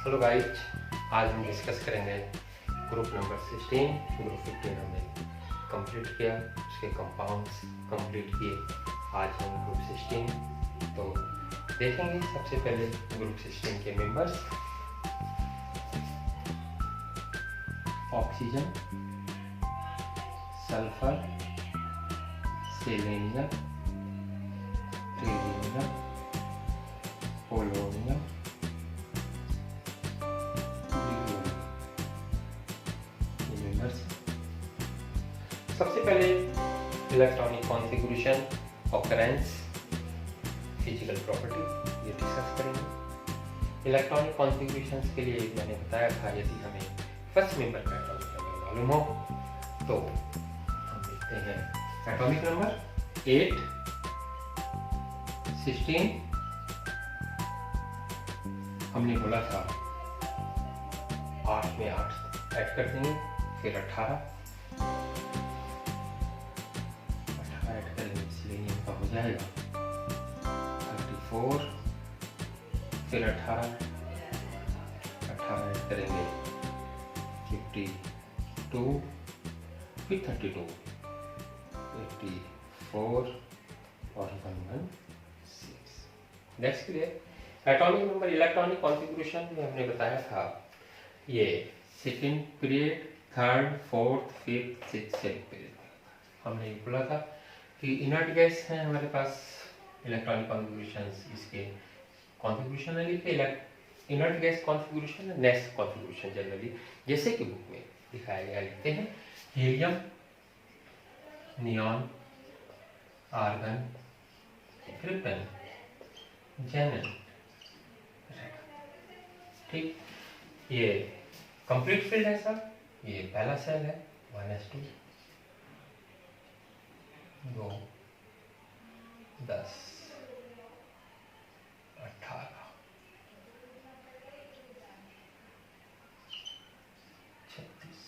Hello guys, आज हम discuss करेंगे ग्रुप नंबर 16। ग्रुप 15 हमने कंप्लीट किया, उसके कंपाउंड्स कंप्लीट किए। आज हम ग्रुप 16 तो देखेंगे। सबसे पहले ग्रुप 16 के members: oxygen, sulphur, selenium, tellurium, polonium, सबसे पहले electronic configuration, occurrence, physical property ये डिस्कस करेंगे। इलेक्ट्रॉनिक कॉन्फ़िगरेशंस के लिए मैंने बताया था, यदि हमें फर्स्ट मेंबर का एटॉमिक नंबर मालूम हो तो हम देखते हैं एटॉमिक नंबर 8, 16 हमने बोला था 8 में 8 ऐड कर देंगे, फिर 18 ऐड करेंगे, सेलेनियम का हो जाएगा 34, फिर 18 ऐड करेंगे 52, फिर 32, 84 और 116। That's clear. Atomic number electronic configuration में हमने बताया था ये second period, third, fourth, fifth, sixth, seventh period. हमने ये बोला था कि इनर्ट गैस है हमारे पास इलेक्ट्रॉनिक कॉन्फ़िगरेशंस, इसके कॉन्फ़िगरेशन लिखे inert gas configuration, next configuration generally जैसे कि बुक में दिखाया गया लिखते हैं: हीलियम, नियॉन, आर्गन, क्रिप्टन, जेनन। ठीक, ये कंप्लीट फील्ड है सर। ये पहला सेल है 1s2, 2, 10, 18, 36,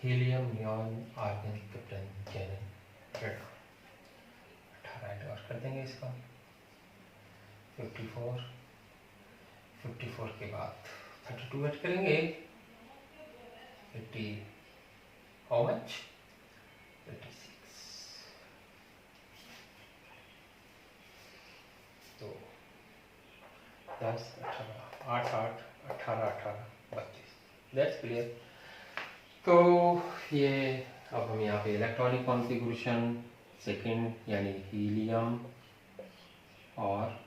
helium, neon, argon, krypton, जेनन, radon. 18 add और कर देंगे इसका। 54, 54 के बाद 32 ऐड करेंगे। 50, हाउ मच? 56। तो 10, 18, 8, 8, 18, 18, 32। That's clear. तो ये अब हम यहाँ पे इलेक्ट्रॉनिक कॉन्फ़िगरेशन सेकेंड यानी हीलियम और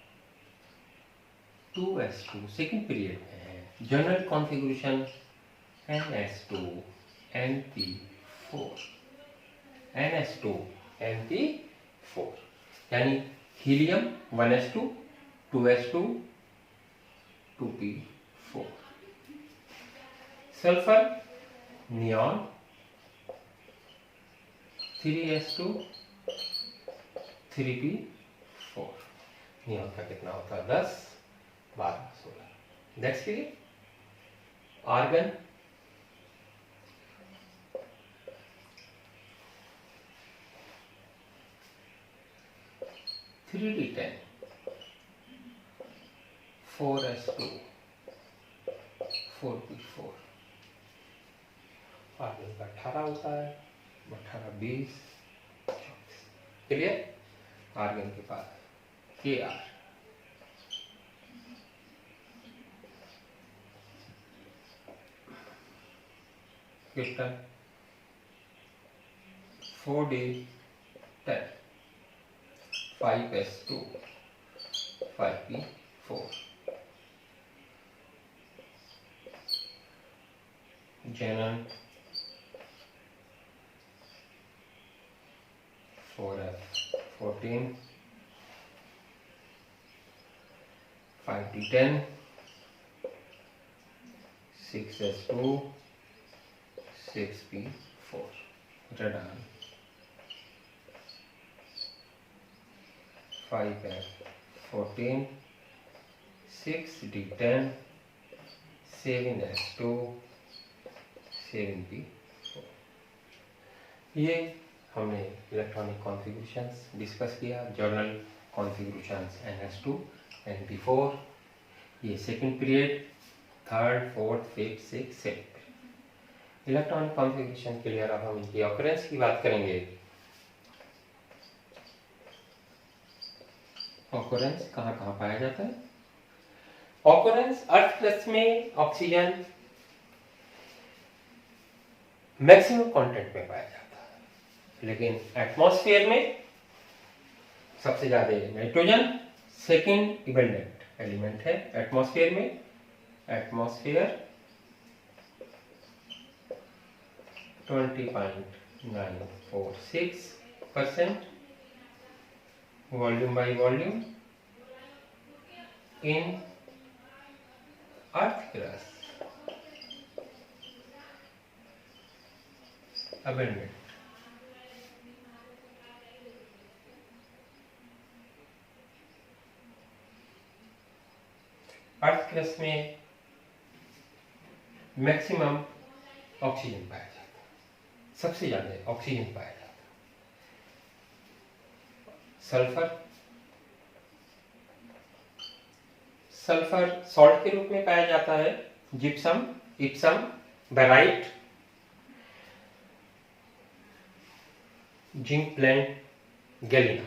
2s2 सेकेंड पीरियड में है। General configuration ns2 np4, ns2 np4 यानी helium 1s2 2s2 2p4, sulphur, neon 3s2 3p4। Neon का कितना होता है? 10, 12, 16। That's clear. Argon, three D 10, 4s2 4p4। Argon का 18 होता है, 18, 20, 24। क्लियर। आर्गन के बाद Kr, krypton 4d 10, 5s2 5p4, जेनन 4f14, 5d10, 6s2 6p4, radon 5f14, 6d10, 7s2 7p4। ये हमने इलेक्ट्रॉनिक कॉन्फ़िगरेशंस डिस्कस किया, जर्नल कॉन्फ़िगरेशन NH2 NP4, ये second period, third, fourth, fifth, six, seventh. Electronic configuration clear. अब हम इनकी occurrence की बात करेंगे। ऑकरेंस कहाँ कहाँ पाया जाता है? ऑकरेंस अर्थ क्रस्ट में ऑक्सीजन मैक्सिमम कंटेंट में पाया जाता है, लेकिन एटमॉस्फेयर में सबसे ज्यादा नाइट्रोजन सेकंड इबेंडेंट एलिमेंट है एटमॉस्फेयर में। Atmosphere 20.946% volume by volume in earth crust abundant. Earth crust में मैक्सिमम ऑक्सीजन पाया जाता है, सबसे ज्यादा ऑक्सीजन पाया जाता है। सल्फर सॉल्ट के रूप में पाया जाता है। Gypsum, Epson, barite, zinc blende, Galina.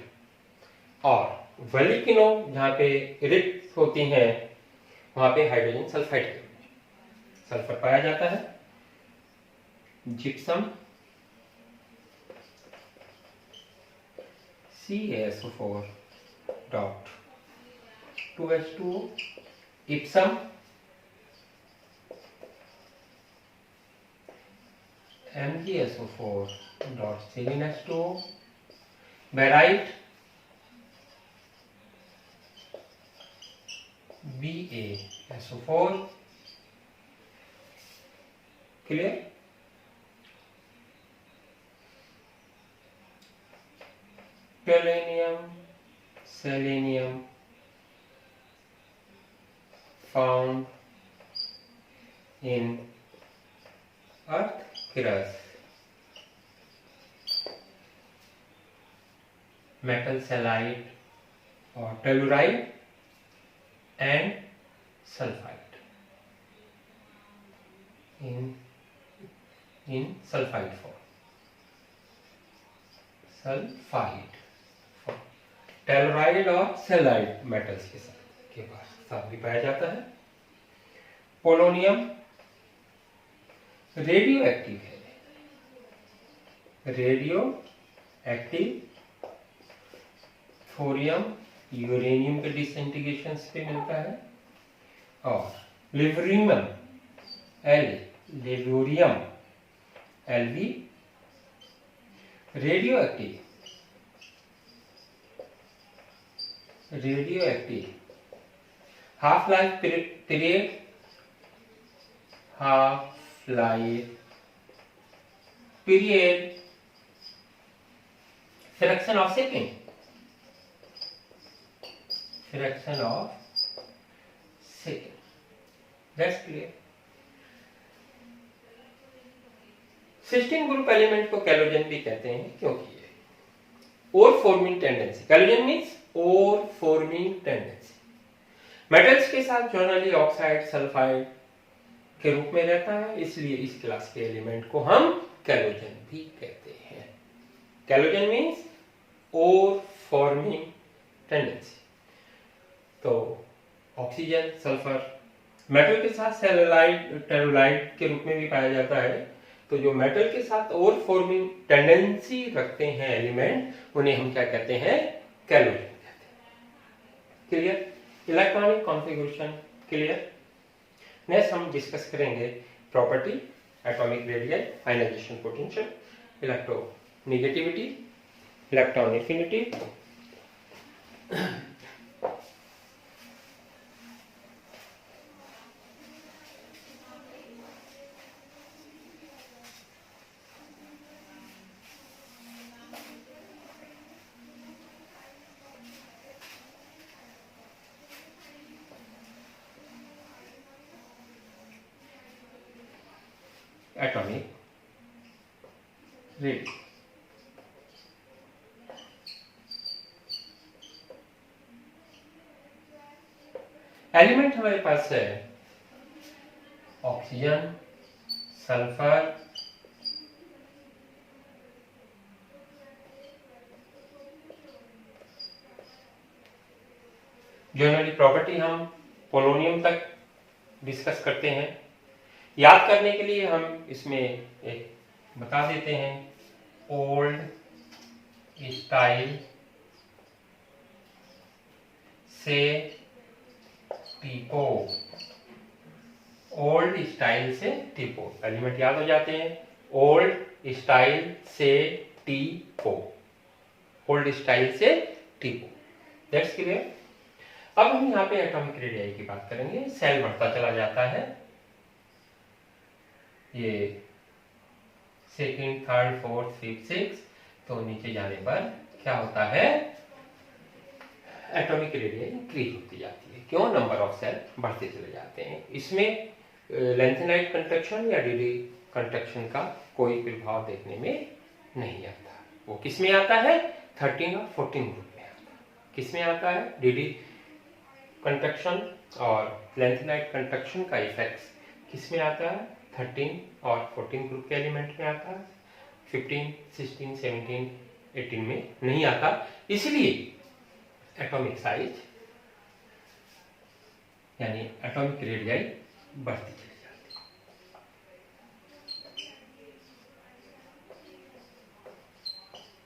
और वेलिकिनो जहां पे रिक्त होती हैं वहां पे हाइड्रोजन सल्फाइड के रूप में सल्फर पाया जाता है। Gypsum CaSO4 dot 2H2O, Epsom MgSO4 dot SelenH2O, barite BaSO4। Clear? Tellurium, selenium found in earth crust, metal halide or telluride and sulfide in sulfide form। Sulphide telluride और selenide metals के साथ भी पाया जाता है। पोलोनियम रेडियो एक्टिव है, radioactive. Thorium uranium के disintegration पे मिलता है। और livermorium livermorium Lv radioactive half life period fraction of second that's clear. Sixteen group element को कैलोजन भी कहते हैं क्योंकि ये ore forming tendency, chalcogen means ore forming tendency, metals के साथ जनरली ऑक्साइड सल्फाइड के रूप में रहता है, इसलिए इस क्लास के एलिमेंट को हम कैलोजन भी कहते हैं। कैलोजन मींस ओर फॉर्मिंग टेंडेंसी। तो ऑक्सीजन सल्फर मेटल के साथ सेलेनाइड टेलुराइड के रूप में भी पाया जाता है। तो जो मेटल के साथ ओर फॉर्मिंग टेंडेंसी रखते हैं एलिमेंट, उन्हें हम क्या कहते हैं? कैलोजन कहते हैं। Clear? Electronic configuration clear. Next हम डिस्कस करेंगे property, atomic radius, ionisation potential, electronegativity, electron affinity, atomic radius. Element हमारे पास है ऑक्सीजन, सल्फर, जनरली प्रॉपर्टी हम पोलोनियम तक डिस्कस करते हैं। याद करने के लिए हम इसमें एक बता देते हैं, ओल्ड स्टाइल से टीपो। ओल्ड स्टाइल से टीपो, एलिमेंट याद हो जाते हैं। ओल्ड स्टाइल से टीपो, ओल्ड स्टाइल से टीपो, दैट्स क्लियर। अब हम यहाँ पे एटॉमिक रेडियाई की बात करेंगे। सेल बढ़ता चला जाता है, ये second, third, fourth, fifth, six, तो नीचे जाने पर क्या होता है, एटॉमिक रेडियाई इंक्रीज होती जाती है। क्यों? नंबर ऑफ सेल बढ़ते चले जाते हैं। इसमें लेंथेनाइट कंट्रक्शन या डीडी कंट्रक्शन का कोई प्रभाव देखने में नहीं आता। वो किस में आता है? 13 और 14 ग्रुप में आता है। किस में आता है? डीडी कंट्रक्शन और लेंथेनाइट कंट्रक्शन का इफेक्ट्स किस में आता है? 13 और 14 ग्रुप के एलिमेंट में आता है। 15, 16, 17, 18 में नहीं आता। इसलिए एटॉमिक साइज यानी एटॉमिक रेडियाई बढ़ती चली जाती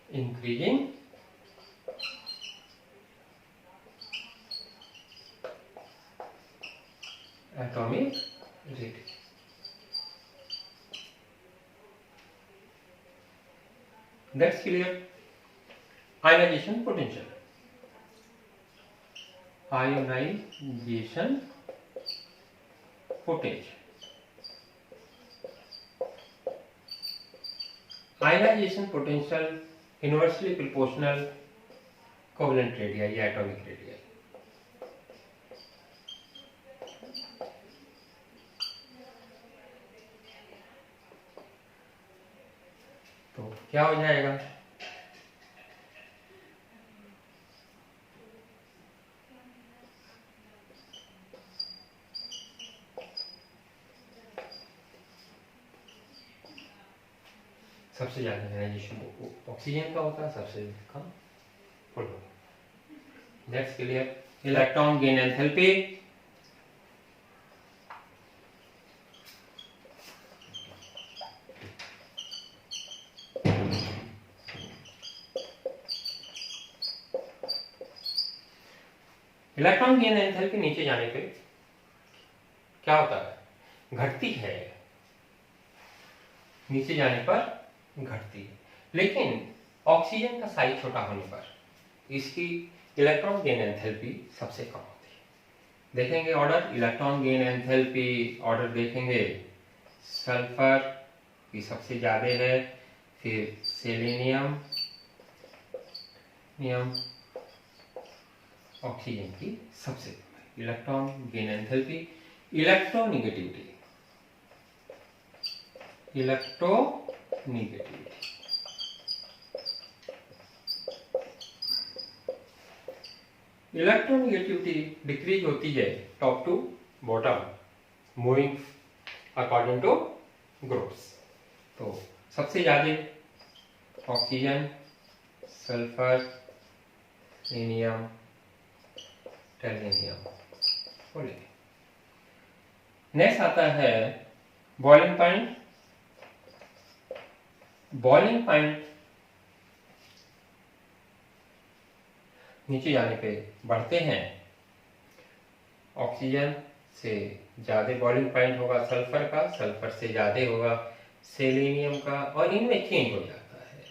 है। Increasing atomic radii. That's clear. Ionization potential. Ionization potential. Ionization potential inversely proportional covalent radii या atomic radii. तो क्या हो जाएगा? सबसे ज्यादा आयनाइजेशन ऑक्सीजन का होता है, सबसे कम polonium. That's clear. Electron gain enthalpy, electron gain enthalpy नीचे जाने पे क्या होता है? घटती है, नीचे जाने पर घटती है। लेकिन ऑक्सीजन का साइज छोटा होने पर इसकी इलेक्ट्रॉन गेन एंथैल्पी सबसे कम होती है। देखेंगे order, electron gain enthalpy order देखेंगे, सल्फर की सबसे ज्यादा है, फिर सेलेनियम, ऑक्सीजन की सबसे कम है। Electron gain enthalpy, electronegativity, electronegativity, electronegativity decrease होती है top to bottom, moving according to groups. तो सबसे ज्यादा oxygen, sulphur, selenium, tellurium. Next आता है बॉइलिंग पॉइंट। बॉइलिंग पॉइंट नीचे जाने पे बढ़ते हैं। ऑक्सीजन से ज्यादा बॉइलिंग पॉइंट होगा सल्फर का, सल्फर से ज्यादा होगा सेलेनियम का, और इनमें चेंज हो जाता है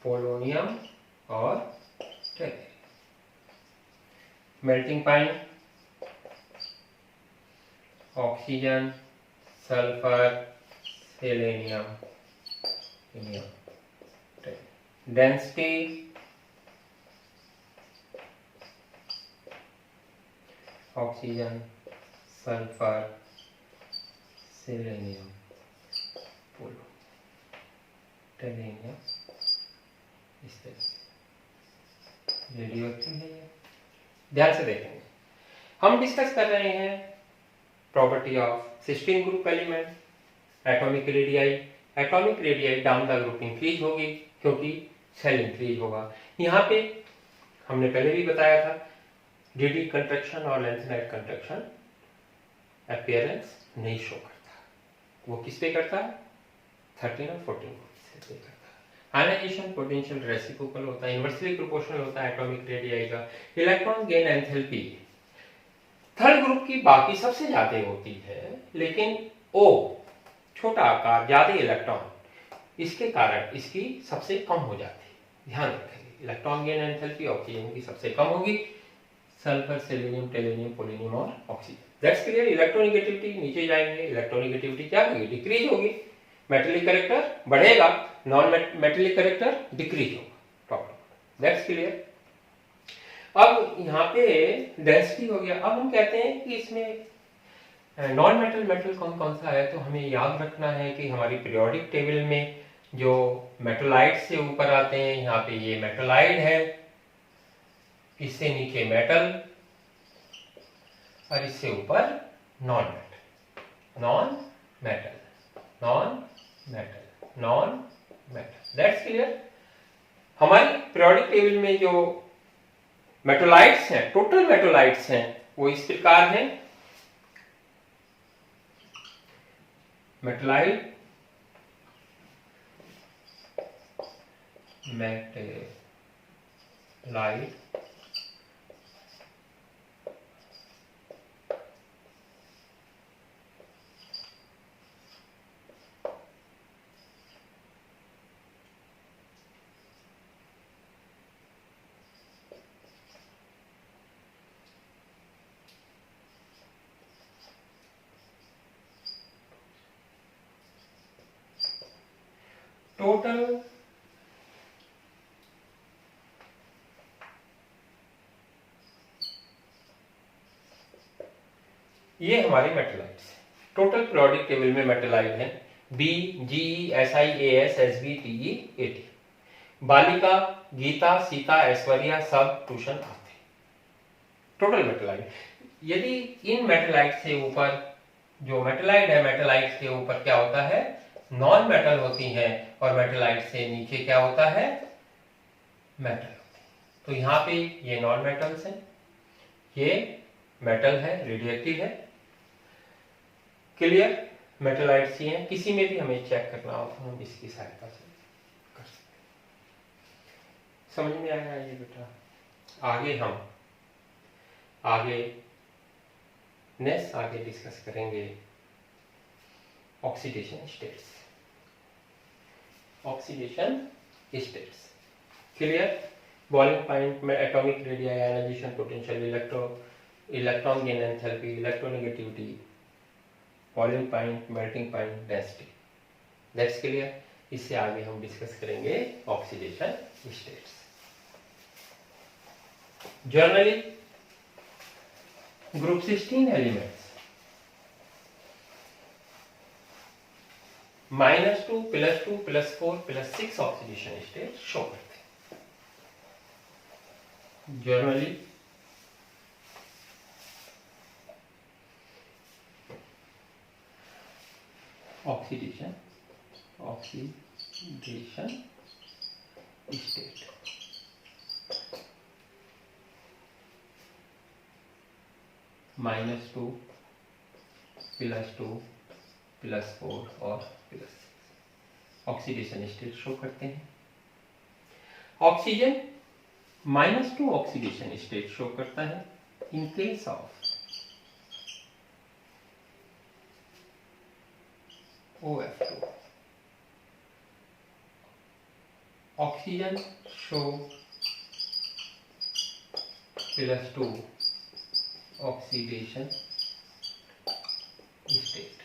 पोलोनियम और tellurium. Melting point oxygen, sulphur, selenium, density oxygen, sulphur, selenium, polo, tellurium, इस तरह से रेडियो एक्टिव है। ध्यान से देखेंगे, हम डिस्कस कर रहे हैं property of sixteen group element, atomic radii. Atomic radii down the group increase होगी क्योंकि सेल इंक्रीज होगा। यहाँ पे हमने पहले भी बताया था डी कंट्रैक्शन और लेंथेनाइट कंट्रैक्शन अपीयरेंस नहीं शो करता, वो किस पे करता है 13 और 14 पे करता है। आयनाइजेशन पोटेंशियल रेसिप्रोकल होता है, इनवर्सली प्रोपोर्शनल होता है एटॉमिक रेडियाई का। Electron gain enthalpy third group की बाकी सबसे ज्यादा होती है, लेकिन ओ छोटा आकार ज्यादा इलेक्ट्रॉन, इसके कारण इसकी सबसे कम हो जाती है। ध्यान रखेंगे इलेक्ट्रॉन गेन एंथैल्पी ऑक्सीजन की सबसे कम होगी, सल्फर, सेलेनियम, टेलोनियम, पोलोनियम और ऑक्सीजन। That's clear. इलेक्ट्रोनेगेटिविटी नीचे जाएंगे, इलेक्ट्रोनेगेटिविटी क्या होगी, डिक्रीज होगी। मेटेलिक कैरेक्टर बढ़ेगा, नॉन मेटेलिक कैरेक्टर डिक्रीज होगा। That's clear. अब यहाँ पे डेंसिटी हो गया। अब हम कहते हैं कि इसमें नॉन मेटल मेटल कौन कौन सा है, तो हमें याद रखना है कि हमारी पीरियोडिक टेबल में जो मेटलाइड से ऊपर आते हैं, यहाँ पे ये मेटलाइड है, इससे नीचे मेटल और इससे ऊपर non metal, non metal, non metal, non metal. That's clear. हमारी पीरियोडिक टेबल में जो मेटोलाइट्स हैं, टोटल मेटोलाइट्स हैं, वो इस प्रकार हैं। मेटलाइट, मेटलाइट, टोटल ये हमारे मेटलाइट्स टोटल पीरियोडिक टेबल में मेटलाइट हैं B, G, S I, A S, S B, T E, A T. Balika, Geeta, Sita, Aishwarya सब ट्यूशन आते हैं। Total metalloid. यदि इन मेटलाइट से ऊपर जो मेटलाइट है, मेटलाइट के ऊपर क्या होता है, नॉन मेटल होती हैं, और मेटलाइट से नीचे क्या होता है, मेटल होती है। तो यहाँ पे ये नॉन मेटल्स हैं, ये मेटल है, रेडियोएक्टिव है। क्लियर। मेटलाइट्स ही हैं। किसी में भी हमें चेक करना हो तो हम इसकी सहायता से कर सकते हैं। समझ में आया ये बेटा। आगे नेक्स्ट आगे डिस्कस करेंगे oxidation states. Oxidation states clear. Boiling point में atomic radii, ionisation potential, electron gain enthalpy, electronegativity, boiling point, melting point, density. That's clear. इससे आगे हम डिस्कस करेंगे oxidation states. Generally group 16 elements -2, +2, +4, +6 oxidation state show करते हैं। Generally oxidation state -2, +2, +4 और +6 oxidation state show करते हैं। ऑक्सीजन -2 ऑक्सीडेशन स्टेट शो करता है इन case of OF2। Oxygen show +2 oxidation state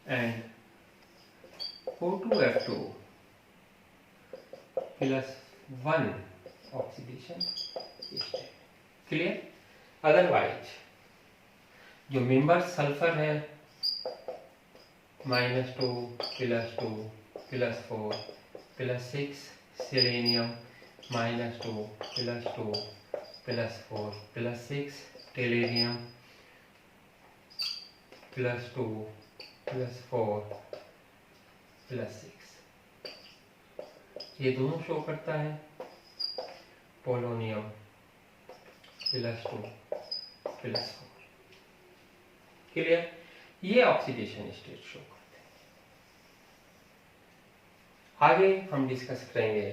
and O2F2 +1 oxidation state। Clear. Otherwise जो member sulphur है -2, +2, +4, +6, selenium -2, +2, +4 +6 टेलेरियम +2 +4 +6 ये दोनों शो करता है। पोलोनियम +2 +4। क्लियर? ये ऑक्सीडेशन स्टेट शो करते हैं। आगे हम डिस्कस करेंगे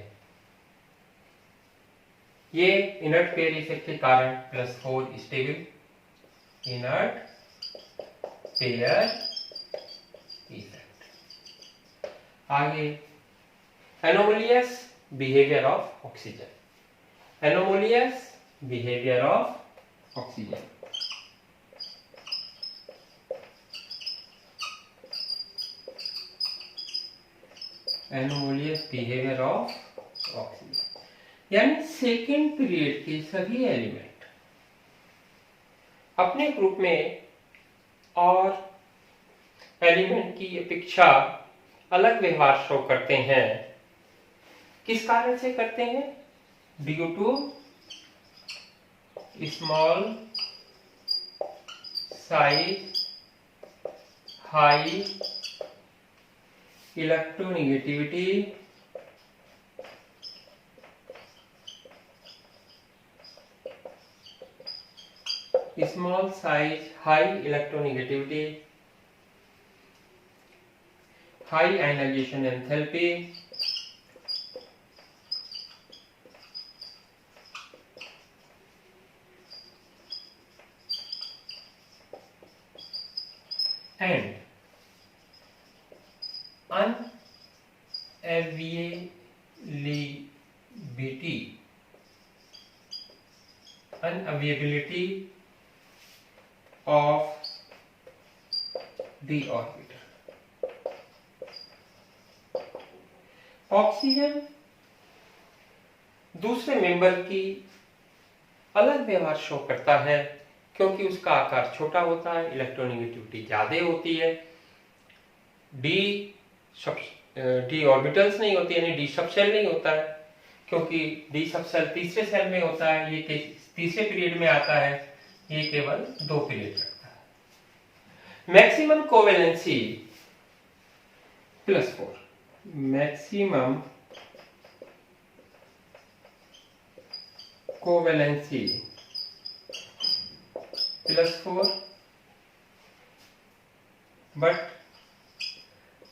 ये इनर्ट पेयर इफेक्ट के कारण +4 स्टेबल इनर्ट पेयर इफेक्ट। आगे anomalous behaviour of oxygen. Anomalous behaviour of oxygen. Anomalous behaviour of oxygen यानी सेकेंड पीरियड के सभी एलिमेंट अपने ग्रुप में और एलिमेंट की अपेक्षा अलग व्यवहार शो करते हैं। किस कारण से करते हैं? Due to small size high electronegativity small size, high electronegativity, high ionization enthalpy, and unavailability of the orbiter. Oxygen दूसरे मेंबर की अलग व्यवहार शो करता है क्योंकि उसका आकार छोटा होता है, इलेक्ट्रोनेगेटिविटी ज्यादा होती है, डी ऑर्बिटल्स नहीं होती, यानी डी सबसेल नहीं होता है, क्योंकि डी सबसेल तीसरे सेल में होता है, ये तीसरे पीरियड में आता है, ये केवल 2 पीरियड रखता है। Maximum covalency +4, maximum covalency +4, but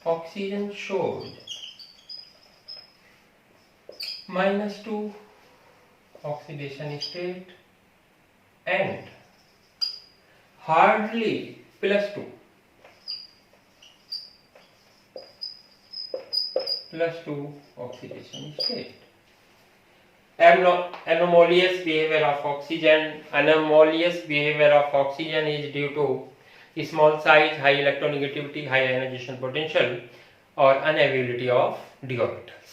oxygen showed -2 oxidation state and hardly +2 oxidation state. Anomalous behavior of oxygen. Anomalous behavior of oxygen is due to small size, high electronegativity, high ionization potential, और unavailability of d orbitals.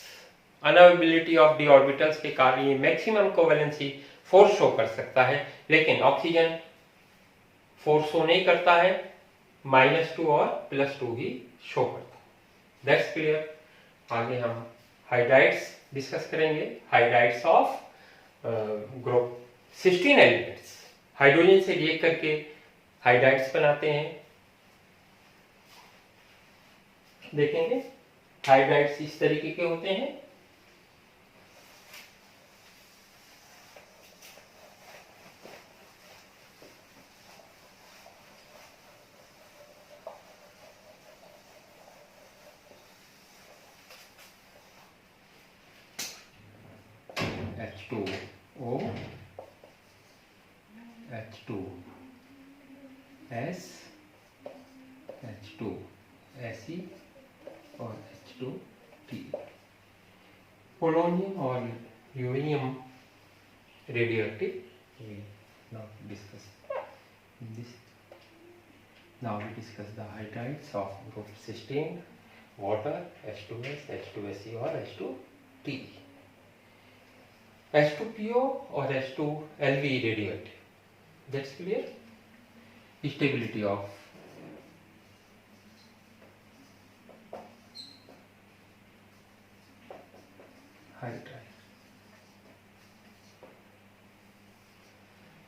Unavailability of d orbitals के कारण ये maximum covalency 4 show कर सकता है, लेकिन oxygen 4 show नहीं करता है, -2 और +2 ही शो करता है। That's clear. आगे हम हाइड्राइड्स डिस्कस करेंगे। Hydrides of group 16 elements hydrogen से रिएक्ट करके हाइड्राइड्स बनाते हैं। देखेंगे हाइड्राइड्स इस तरीके के होते हैं। H2O, H2S, H2Se और H2T। पोलोनियम और uranium radioactive. Now we discuss the hydrides of group 16, water, H2S, H2Se और H2T। H2PO और H2LV radioactive. That's clear. Stability of hydride.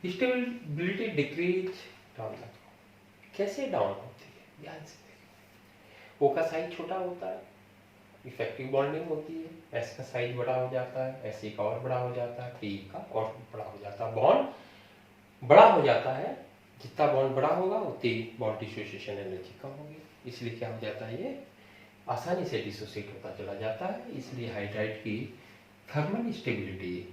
Stability decrease down the, कैसे डाउन होती है ध्यान से देखिए। ओ का साइज छोटा होता है, इफेक्टिव बॉन्डिंग होती है, एस का साइज बड़ा हो जाता है, एस का और बड़ा हो जाता है, पी का और बड़ा हो जाता है, बॉन्ड बड़ा हो जाता है। जितना बॉन्ड बड़ा होगा उतनी बॉन्ड डिसोसिएशन एनर्जी कम होगी, इसलिए क्या हो जाता है, ये आसानी से डिसोसिएट होता चला जाता है। इसलिए हाइड्राइड की थर्मल स्टेबिलिटी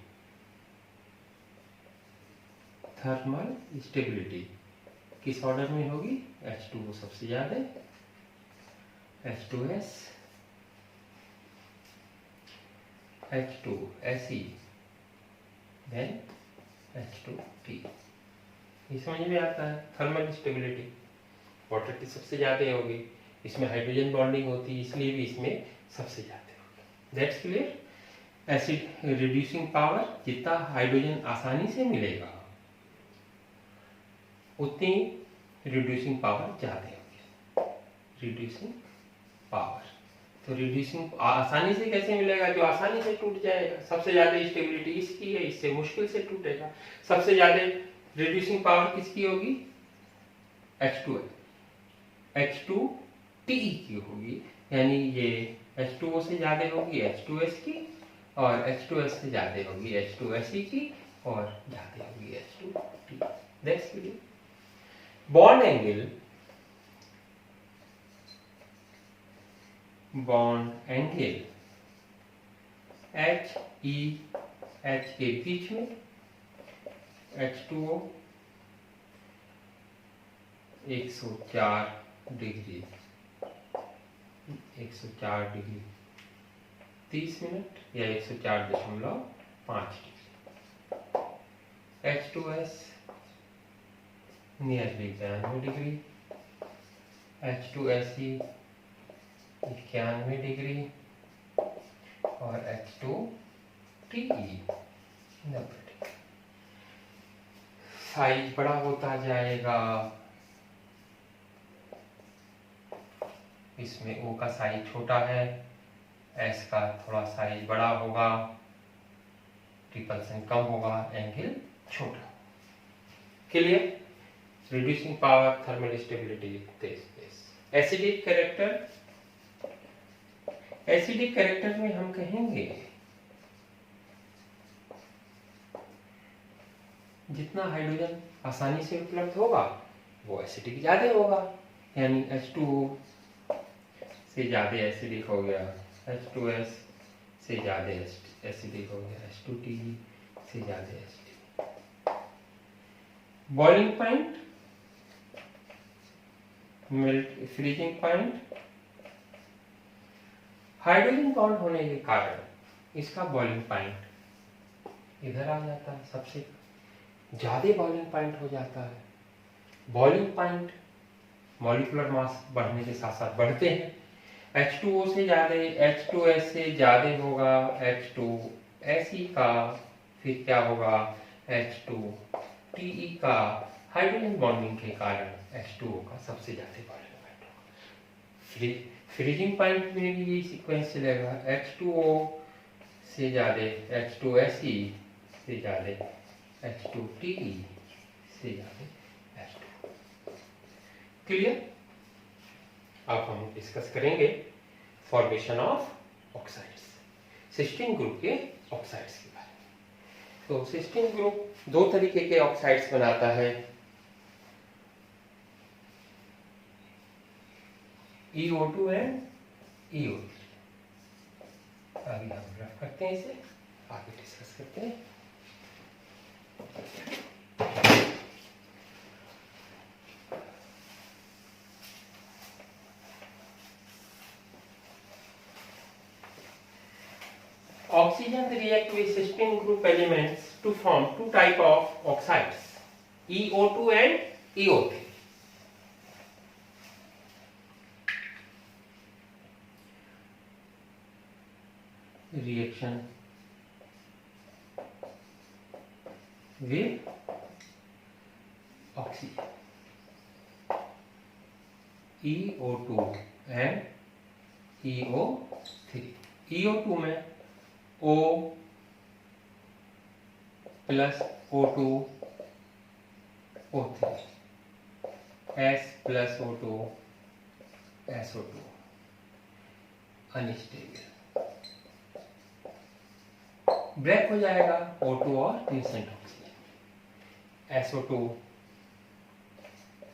किस ऑर्डर में होगी, H2O सबसे ज्यादा, H2S, H2Se, देन H2T। ये समझ में आता है। थर्मल स्टेबिलिटी वाटर की सबसे ज्यादा होगी, इसमें हाइड्रोजन बॉन्डिंग होती है, इसलिए भी इसमें सबसे ज्यादा होगी। That's clear. Acid reducing power, जितना हाइड्रोजन आसानी से मिलेगा उतनी रिड्यूसिंग पावर ज्यादा होगी। रिड्यूसिंग पावर, तो रिड्यूसिंग आसानी से कैसे मिलेगा, जो आसानी से टूट जाएगा। सबसे ज्यादा स्टेबिलिटी इसकी है, इससे मुश्किल से टूटेगा। सबसे ज्यादा रिड्यूसिंग पावर किसकी होगी, H2TE की होगी, यानी ये H2O से ज्यादा होगी H2S की, और H2S से ज्यादा होगी H2Se की, और ज्यादा होगी H2T। That's clear. Bond angle HEH के बीच में H2O 104 डिग्री 30 मिनट या 104.5 degree. H2S nearly 92 degree, H2Se 91 degree, और H2TE 90 डिग्री। साइज बड़ा होता जाएगा, इसमें O का साइज छोटा है, S का थोड़ा साइज बड़ा होगा, रिपल्सन कम होगा, एंगल छोटा। Clear. Reducing power, thermal stability, acidic character में हम कहेंगे जितना हाइड्रोजन आसानी से उपलब्ध होगा वो एसिडिक ज्यादा होगा, यानी H2O से ज्यादा एसिडिक हो गया, H2S से ज्यादा एसिडिक हो गया, H2TE से ज्यादा acidic. Boiling point, freezing point, hydrogen bond होने के कारण इसका बॉइलिंग पॉइंट इधर आ जाता है, सबसे ज्यादा बॉइलिंग पॉइंट हो जाता है। बॉइलिंग पॉइंट मॉलिक्यूलर मास बढ़ने के साथ साथ बढ़ते हैं। H2O से ज्यादा, H2S से ज्यादा होगा H2Se का, फिर क्या होगा H2TE का, हाइड्रोजन बॉन्डिंग के कारण H2O का सबसे ज्यादा बॉइलिंग पॉइंट होगा। फ्रीजिंग पॉइंट में भी यही सीक्वेंस चलेगा, H2O से ज्यादा H2Se से ज्यादा H2TE से ज्यादा H2। क्लियर। अब हम डिस्कस करेंगे formation of oxides, sixteen group के ऑक्साइड्स के बारे में। तो सिस्टीन ग्रुप दो तरीके के ऑक्साइड्स बनाता है, EO2 एंड EO3। अभी हम रफ करते हैं, इसे आगे डिस्कस करते हैं। Oxygen react with cysteine group elements to form two type of oxides, EO2 and EO3. Reaction with oxygen, EO2 and EO3। EO2 में O plus O2 O3, S plus O2, SO2, unstable. Break हो जाएगा O2 और nascent oxygen, SO2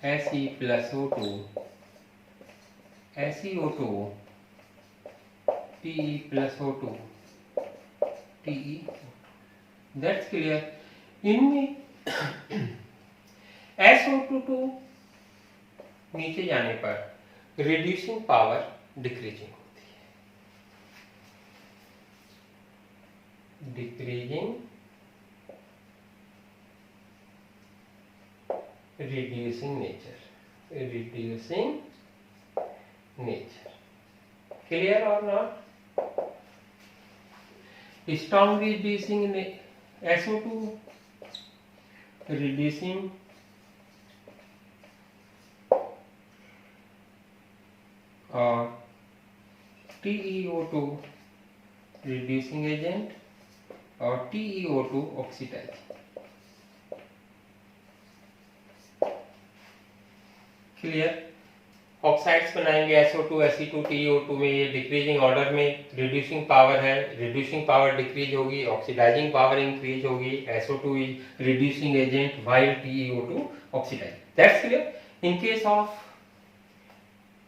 Se plus O2 SeO2 Pe plus O2 TeO2। That's clear. इनमें SO2 नीचे जाने पर reducing power decreasing होती है, decreasing reducing nature, clear or not? Strong reducing SO2, reducing और TeO2 reducing agent और TeO2 oxidizing। Clear. Oxides बनाएंगे SO2 Se2 TeO2 में, ये डिक्रीजिंग ऑर्डर में रिड्यूसिंग पावर है, रिड्यूसिंग पावर डिक्रीज होगी, ऑक्सीडाइजिंग पावर इंक्रीज होगी, SO2 is reducing agent while TeO2 oxidise. That's clear. In case of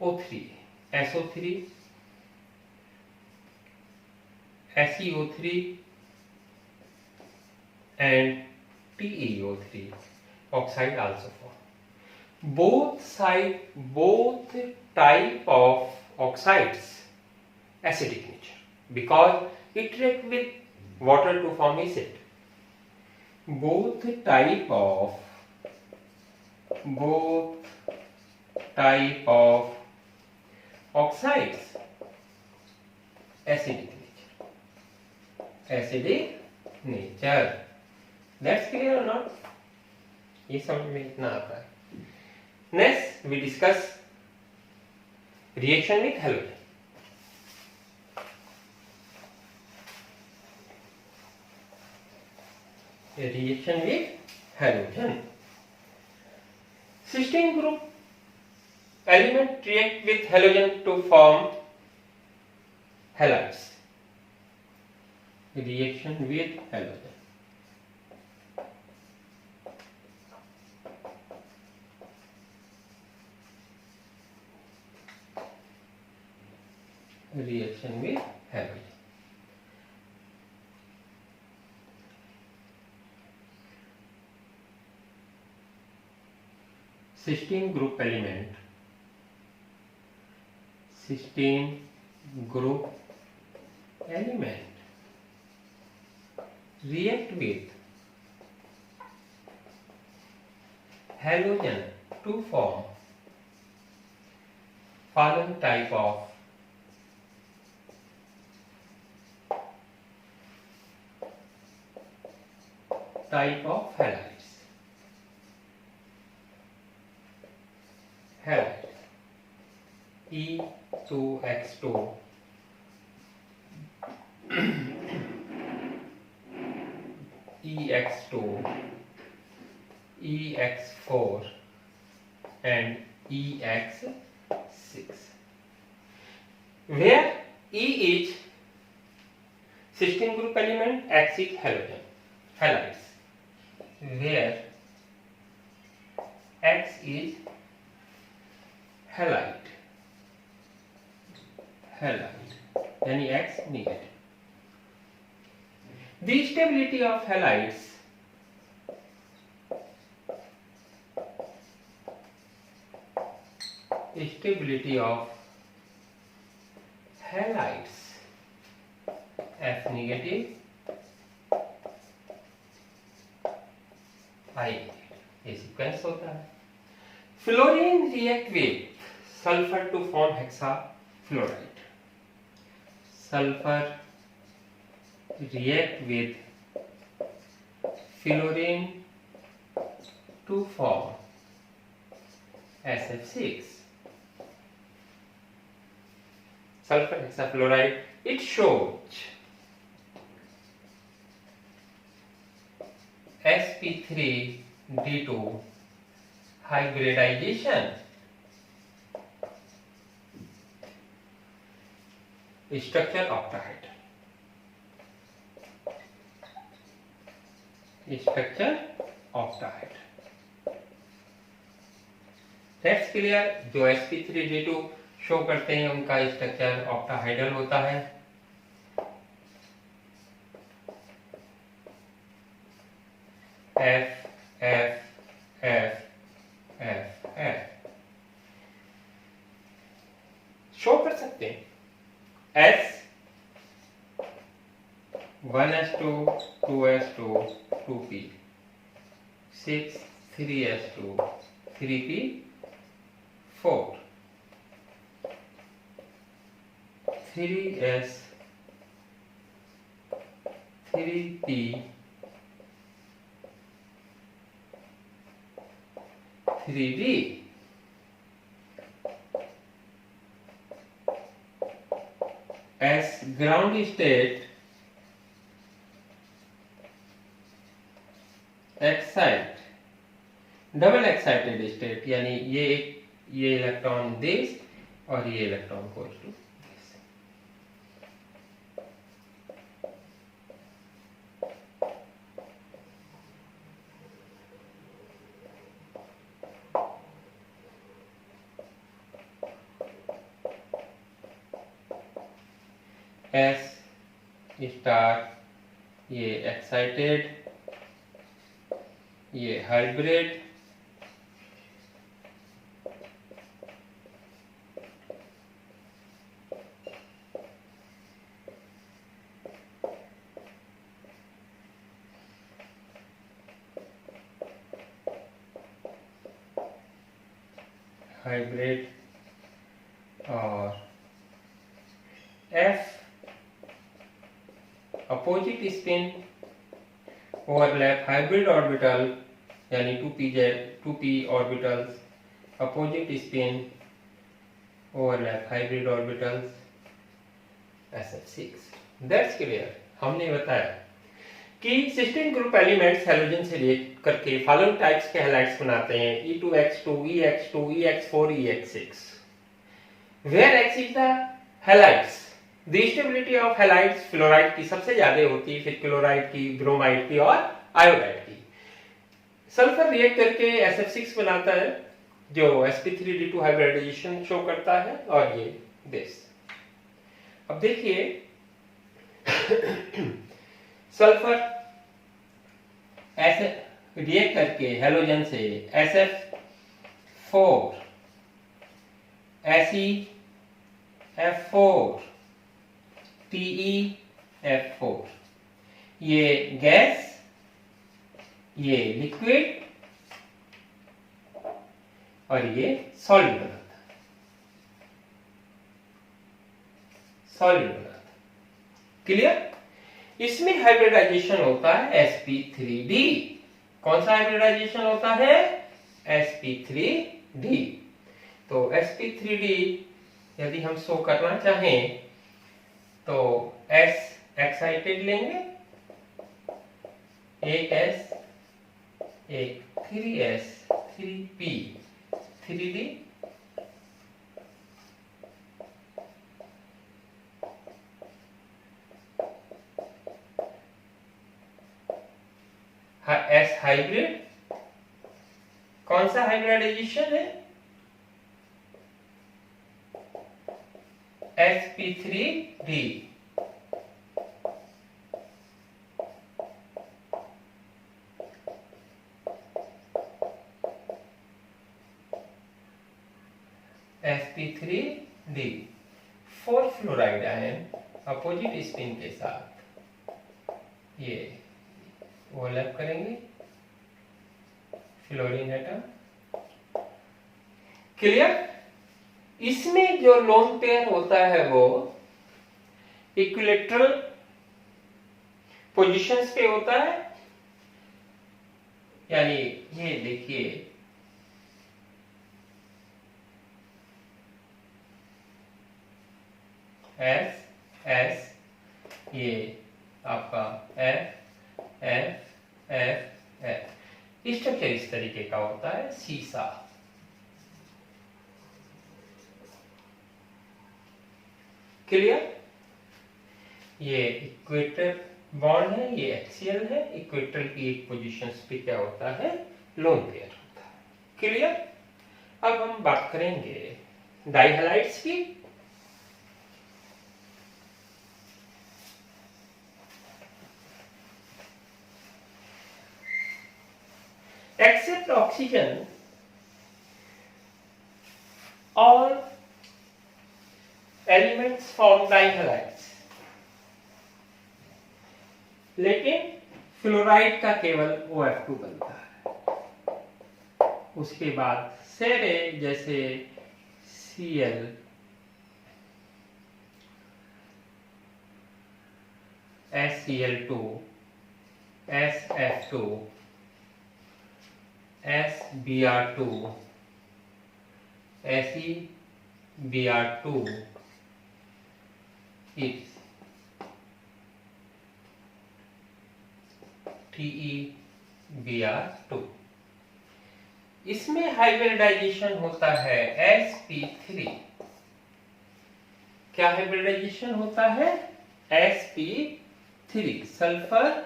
O3, SO3 SeO3 and TeO3 oxide also form. Both type of oxides acidic nature because it react with water to form acid. Both type of oxides acidic nature। That's clear or not? ये समझ में इतना आता है। Next, we discuss reaction with halogen. A reaction with halogen. Cysteine group element react with halogen to form halides. Reaction with halogen. Reaction with halogen. Cysteine group element react with halogen to form following type of halides. E2X2 EX2 EX4 and EX6, where E is cysteine group element, X is halides, where X is halide यानी X negative। The stability of halides F negative I negative, ये sequence होता है। Fluorine react with sulphur to form hexafluoride. Sulfur react with fluorine to form SF6. Sulfur hexafluoride, it shows sp3d2 hybridization, structure octahedral, structure octahedral. That's clear. जो sp3d2 show करते हैं उनका structure octahedral होता है. F F F F F show कर सकते हैं. S 1s2 2s2 2p 6 3s2 3p 4 3s 3p 3d. as ground state excite double excited state, यानी ये इलेक्ट्रॉन दिस और ये electron goes to this. S star ये एक्साइटेड, ये hybrid, hybrid और F opposite spin overlap hybrid orbital, यानी 2p orbitals opposite spin overlap hybrid orbitals SF6. That's clear. हमने बताया कि सिस्टीन ग्रुप एलिमेंट्स हैलोजन से रिएक्ट करके फॉलोइंग टाइप्स के हैलाइड्स बनाते हैं: E2X2 EX2 EX4 EX6. Where X is the halides. The stability of halides fluoride की सबसे ज्यादा होती है, फिर क्लोराइड की, ब्रोमाइड की और आयोडाइड की. सल्फर रिएक्ट करके SF6 बनाता है जो sp3d2 हाइब्रिडाइजेशन शो करता है, और ये दिस. अब देखिए सल्फर ऐसे रिएक्ट करके हैलोजन से SF4 SeF4 TeF4, ये गैस, ये लिक्विड और ये सॉलिड बनाता है. सॉलिड बनाता है. क्लियर. इसमें हाइब्रिडाइजेशन होता है sp3d. कौन सा हाइब्रिडाइजेशन होता है? sp3d. तो sp3d यदि हम शो करना चाहें तो s एक्साइटेड लेंगे, एक s, एक 3s 3p 3d, S hybrid. कौन सा हाइब्रिडाइजेशन है? sp3d. sp3d 4 fluoride ion opposite spin के साथ ये ओवरलैप करेंगे फ्लोरीन एटम. क्लियर. इसमें जो लोन पेयर होता है वो इक्विलैटरल पोजीशंस पे होता है, यानी ये देखिए S S, ये आपका F F F F. Structure इस तरीके का होता है, सीसा। क्लियर? ये इक्वेटर बॉन्ड है, ये एक्सियल है। इक्वेटर की एक पोजीशन पे क्या होता है, लोन पेयर होता है। क्लियर? अब हम बात करेंगे डाइहैलाइड्स की। Except oxygen, all elements form dihalides, लेकिन फ्लोराइड का केवल OF2 बनता है। उसके बाद सारे जैसे Cl, SCl2, SF2, SBr2, SeBr2, TeBr2, इसमें हाइब्रिडाइजेशन होता है sp3। क्या हाइब्रिडाइजेशन होता है, sp3, सल्फर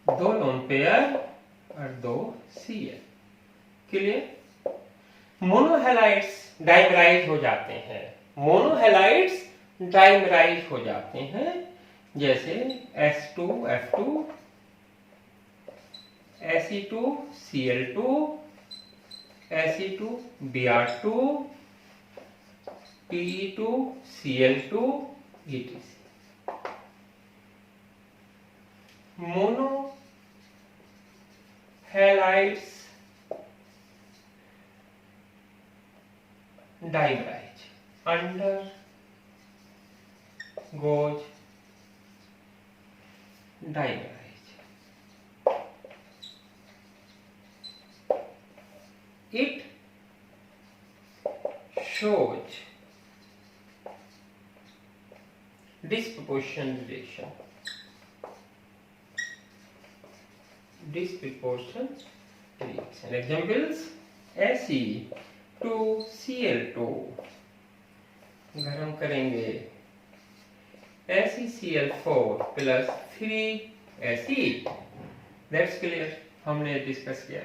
2 लोन पेयर और 2 Cl। क्लियर? मोनोहैलाइड्स डाइमराइज हो जाते हैं, मोनोहैलाइड्स डाइमराइज हो जाते हैं, जैसे S2F2, Se2Cl2, Se2Br2, Pe2Cl2, etc। Monohalides dimerise under goes dimerise. It shows disproportion relation, disproportion reaction। Examples: Se2Cl2, अगर हम करेंगे SeCl4 plus 3Se, that's clear. हमने डिस्कस किया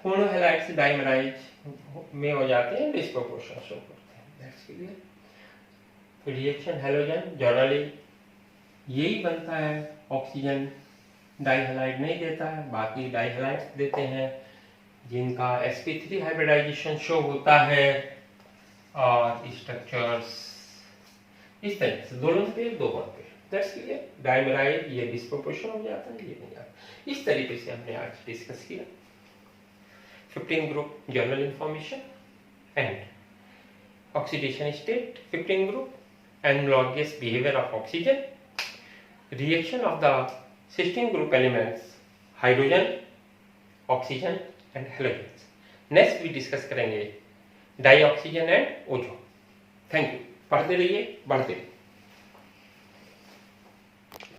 मोनोहैलाइड्स डाइमराइज में हो जाते हैं, डिस्प्रोपोर्शन शो करते हैं, that's clear. Reaction halogen generally यही बनता है, ऑक्सीजन डाइहैलाइड नहीं देता है, बाकी डाइहैलाइड्स देते हैं जिनका sp3 हाइब्रिडाइजेशन शो होता है, और स्ट्रक्चर्स इस तरीके से 2 lone pair 2 bond pair, that's clear. Dimerised ये डिस्प्रोपोर्शन हो जाता है, ये नहीं आता। इस तरीके से हमने आज डिस्कस किया 15 group general information and oxidation state, 15 group, analogous behaviour of oxygen, reaction of the 16 group elements hydrogen, oxygen and halogen. Next भी डिस्कस करेंगे dioxygen and ozone. Thank you. पढ़ते रहिए, बढ़ते रहिए।